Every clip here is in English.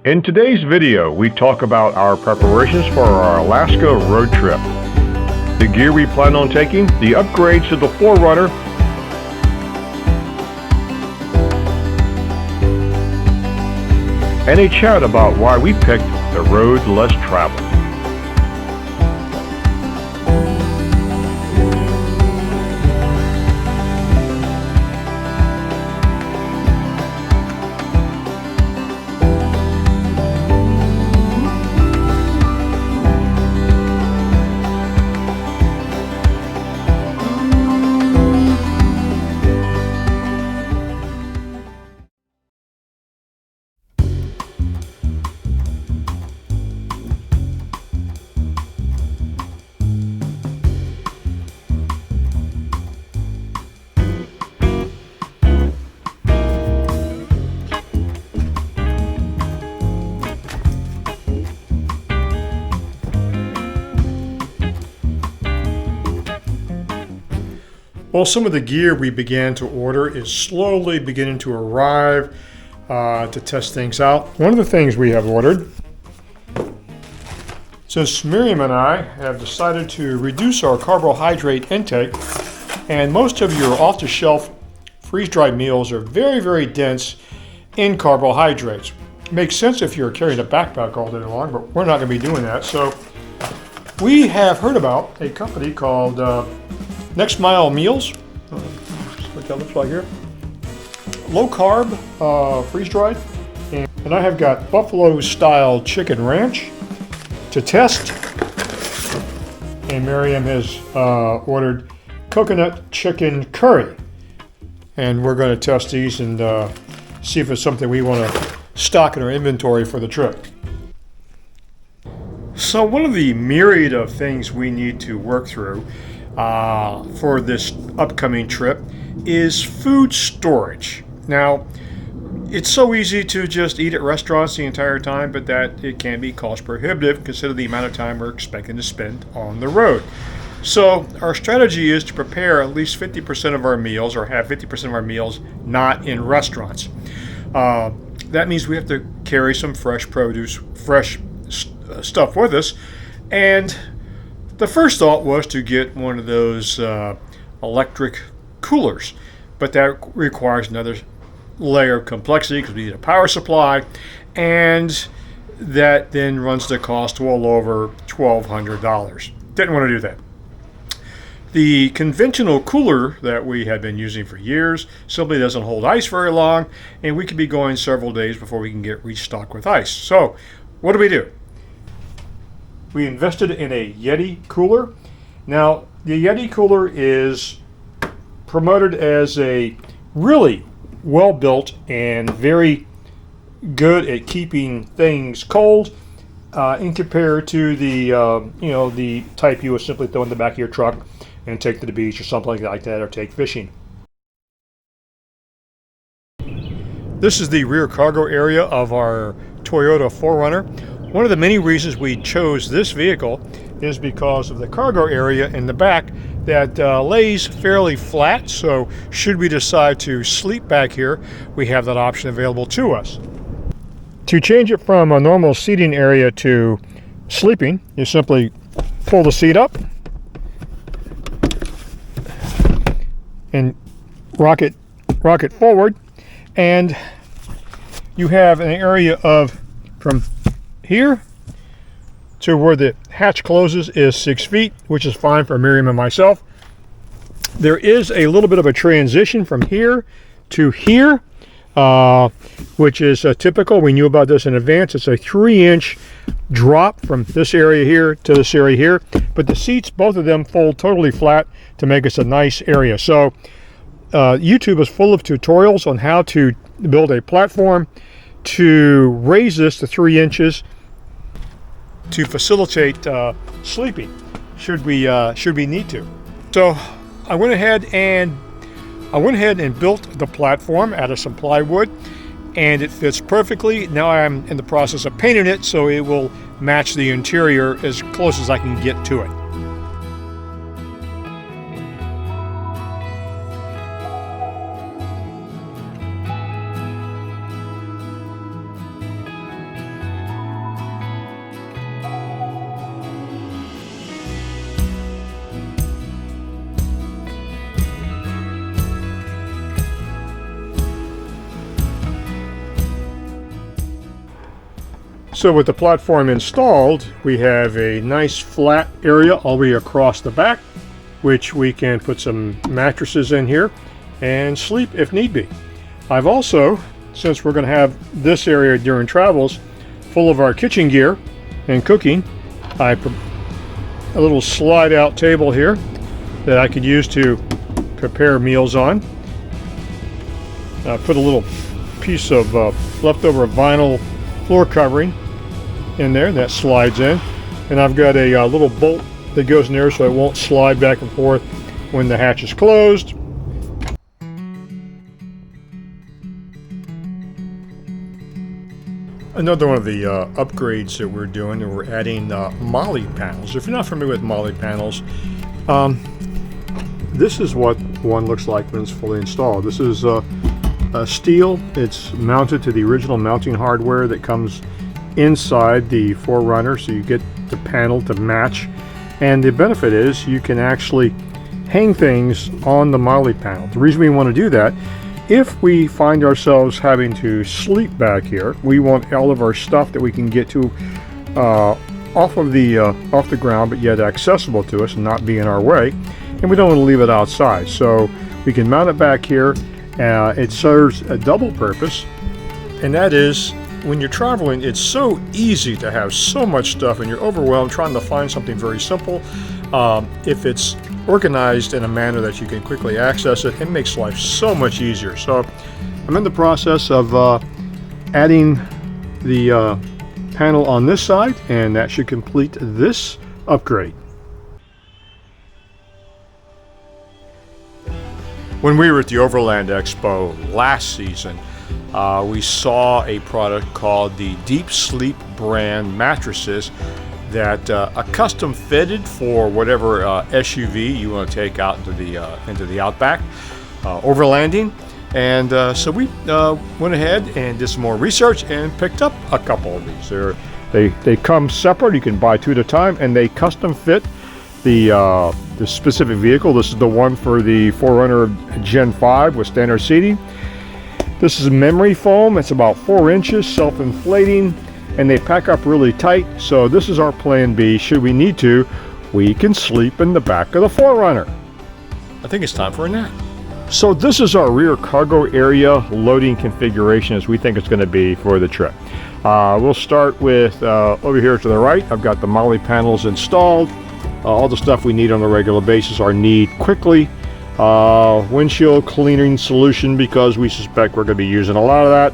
In today's video, we talk about our preparations for our Alaska road trip, the gear we plan on taking, the upgrades to the 4Runner, and a chat about why we picked the road less traveled. Well, some of the gear we began to order is slowly beginning to arrive to test things out. One of the things we have ordered, since Miriam and I have decided to reduce our carbohydrate intake, and most of your off-the-shelf freeze-dried meals are very, very dense in carbohydrates. Makes sense if you're carrying a backpack all day long, but we're not going to be doing that. So we have heard about a company called Next Mile Meals. What that looks like here. Low carb, freeze dried. And I have got buffalo style chicken ranch to test. And Miriam has ordered coconut chicken curry. And we're going to test these and see if it's something we want to stock in our inventory for the trip. So one of the myriad of things we need to work through for this upcoming trip is food storage. Now, it's so easy to just eat at restaurants the entire time, but that it can be cost prohibitive considering the amount of time we're expecting to spend on the road. So our strategy is to prepare at least 50% of our meals, or have 50% of our meals not in restaurants. That means we have to carry some fresh produce, fresh stuff with us, and the first thought was to get one of those electric coolers, but that requires another layer of complexity because we need a power supply, and that then runs the cost well over $1,200. Didn't want to do that. The conventional cooler that we had been using for years simply doesn't hold ice very long, and we could be going several days before we can get restocked with ice. So what do? We invested in a Yeti cooler. Now, the Yeti cooler is promoted as a really well-built and very good at keeping things cold in compared to the the type you would simply throw in the back of your truck and take to the beach or something like that, or take fishing. This is the rear cargo area of our Toyota 4Runner. One of the many reasons we chose this vehicle is because of the cargo area in the back that lays fairly flat, so should we decide to sleep back here, we have that option available to us. To change it from a normal seating area to sleeping, you simply pull the seat up and rock it forward, and you have an area of from here to where the hatch closes is 6 feet, which is fine for Miriam and myself. There is a little bit of a transition from here to here, which is typical. We knew about this in advance. It's a 3-inch drop from this area here to this area here, but the seats, both of them, fold totally flat to make us a nice area. So YouTube is full of tutorials on how to build a platform to raise this to 3 inches to facilitate sleeping should we need to. So I went ahead and built the platform out of some plywood, and it fits perfectly. Now I'm in the process of painting it so it will match the interior as close as I can get to it. So with the platform installed, we have a nice flat area all the way across the back, which we can put some mattresses in here and sleep if need be. I've also, since we're going to have this area during travels full of our kitchen gear and cooking, I put a little slide out table here that I could use to prepare meals on. Put a little piece of leftover vinyl floor covering in there that slides in, and I've got a little bolt that goes in there so it won't slide back and forth when the hatch is closed. Another one of the upgrades that we're doing, and we're adding molly panels. If you're not familiar with molly panels, this is what one looks like when it's fully installed. This is steel. It's mounted to the original mounting hardware that comes inside the 4Runner, so you get the panel to match. And the benefit is you can actually hang things on the molly panel. The reason we want to do that, if we find ourselves having to sleep back here, we want all of our stuff that we can get to off the ground, but yet accessible to us and not be in our way, and we don't want to leave it outside. So we can mount it back here. It serves a double purpose, and that is when you're traveling, it's so easy to have so much stuff and you're overwhelmed trying to find something very simple. If it's organized in a manner that you can quickly access it, it makes life so much easier. So I'm in the process of adding the panel on this side, and that should complete this upgrade. When we were at the Overland Expo last season, we saw a product called the Deep Sleep brand mattresses that are custom fitted for whatever SUV you want to take out into the outback, overlanding. And so we went ahead and did some more research and picked up a couple of these. They come separate. You can buy two at a time, and they custom fit the specific vehicle. This is the one for the 4Runner Gen 5 with standard seating. This is memory foam. It's about 4 inches, self-inflating, and they pack up really tight. So this is our plan B. Should we need to, we can sleep in the back of the 4Runner. I think it's time for a nap. So this is our rear cargo area loading configuration as we think it's going to be for the trip. We'll start with over here to the right. I've got the molly panels installed. All the stuff we need on a regular basis or need quickly. Windshield cleaning solution, because we suspect we're going to be using a lot of that.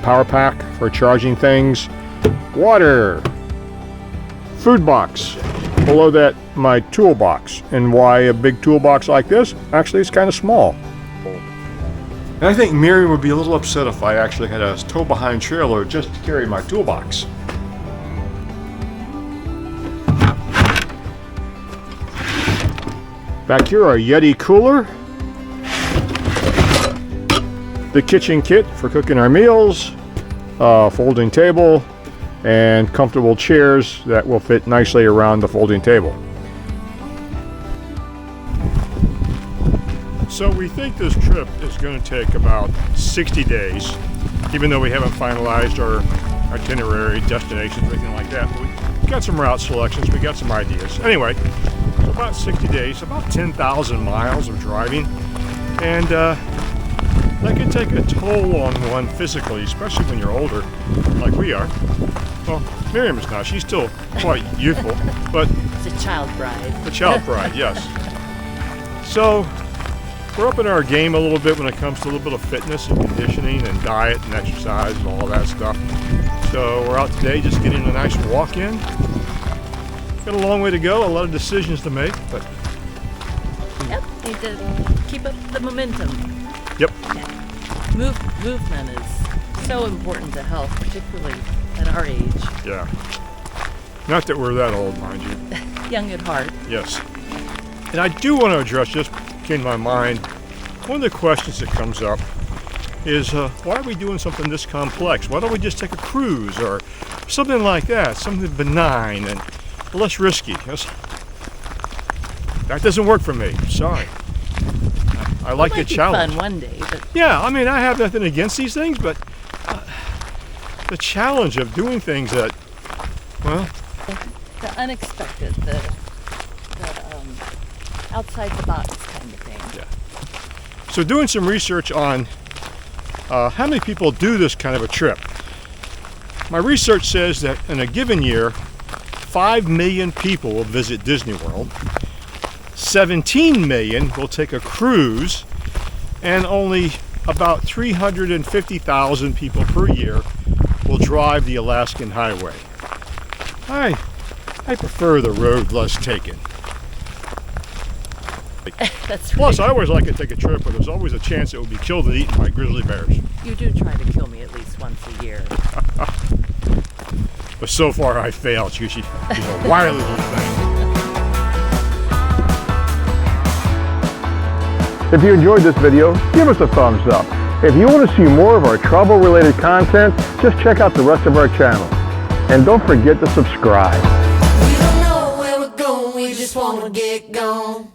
Power pack for charging things. Water. Food box. Below that, my toolbox. And why a big toolbox like this? Actually, it's kind of small. And I think Miriam would be a little upset if I actually had a tow-behind trailer just to carry my toolbox. Back here, our Yeti cooler, the kitchen kit for cooking our meals, folding table, and comfortable chairs that will fit nicely around the folding table. So we think this trip is going to take about 60 days, even though we haven't finalized our itinerary, destinations, or anything like that. But we got some route selections, we got some ideas. Anyway, so about 60 days, about 10,000 miles of driving, and that can take a toll on one physically, especially when you're older, like we are. Well, Miriam is not. She's still quite youthful, but it's a child bride. A child bride, yes. So we're upping our game a little bit when it comes to a little bit of fitness and conditioning and diet and exercise and all that stuff. So we're out today just getting a nice walk in. Got a long way to go, a lot of decisions to make, but yep, need to keep up the momentum. Yep. Yeah. Movement is so important to health, particularly at our age. Yeah. Not that we're that old, mind you. Young at heart. Yes. And I do want to address, just came to my mind, one of the questions that comes up is why are we doing something this complex? Why don't we just take a cruise or something like that, something benign and less risky? That doesn't work for me. Sorry. I like the challenge. Fun one day, but yeah, I mean, I have nothing against these things, but the challenge of doing things that, well, The unexpected, the outside the box kind of thing. yeah. So doing some research on how many people do this kind of a trip. My research says that in a given year, 5 million people will visit Disney World, 17 million will take a cruise, and only about 350,000 people per year will drive the Alaskan highway. I prefer the road less taken. That's Plus, right. I always like to take a trip, but there's always a chance it will be killed and eaten by grizzly bears. You do try to kill me at least once a year. But so far I failed. She's a wily little thing. If you enjoyed this video, give us a thumbs up. If you want to see more of our travel-related content, just check out the rest of our channel. And don't forget to subscribe. We don't know where we're going, we just wanna get gone.